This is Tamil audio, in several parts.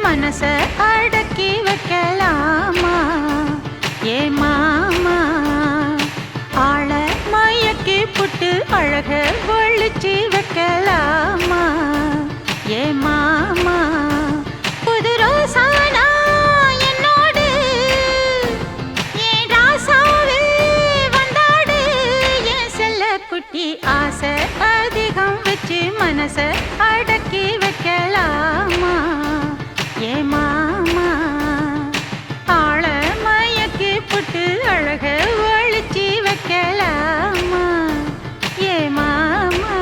மனச அடக்கி வைக்கலாமா? ஏ மாமா ஆள மயக்கி புட்டு அழக ஒழிச்சு வைக்கலாமா? ஏ மாமா புது ரோசானா என்னோடு ஏன் ராசாவே வந்தாடு. என் செல்ல குட்டி ஆசை அதிகம் வச்சு மனச அடக்கி வைக்கலாமா? ஏ மாமா ஆள மயக்கி புட்டு அழக ஒழிச்சு வைக்கலாமா? ஏ மாமா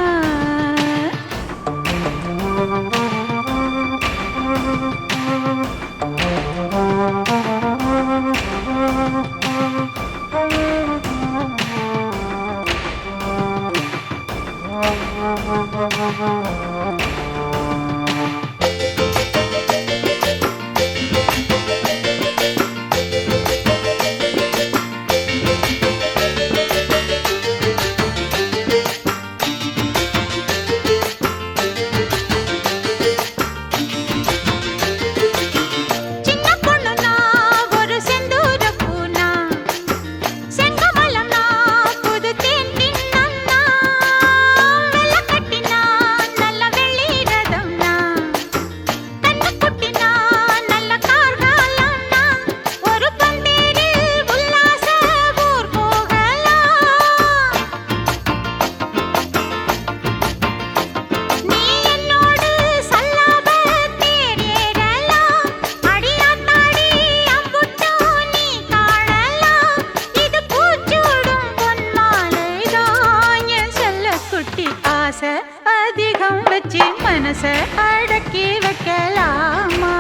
அதிகம் வச்சு மனச அடக்கி வைக்கலாமா?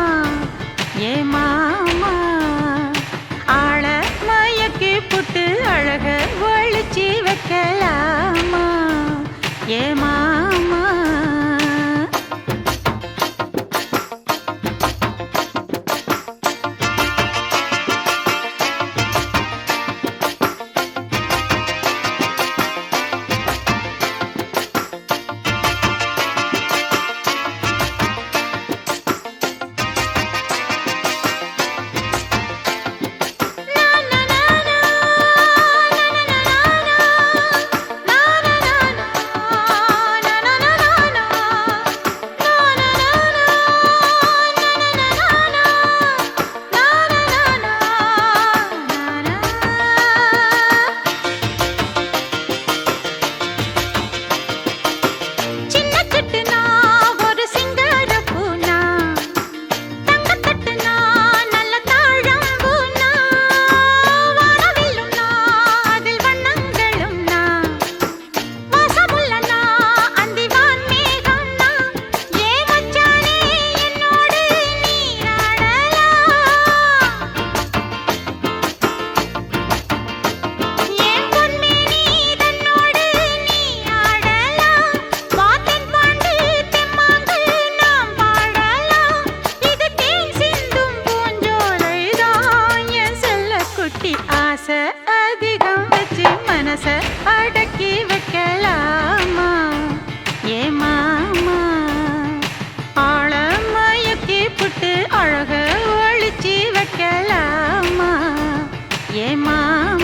ஏ மாமா ஆள மயக்கி புட்டு அழக ஒழிச்சு வைக்கலாமா? ஏ மாமா ஆசை அதிகம் வச்சு மனச அடக்கி வைக்கலாமா? ஏ மாமா ஆள மயக்கி புட்டு அழக ஒழிச்சு வைக்கலாமா? ஏ மாமா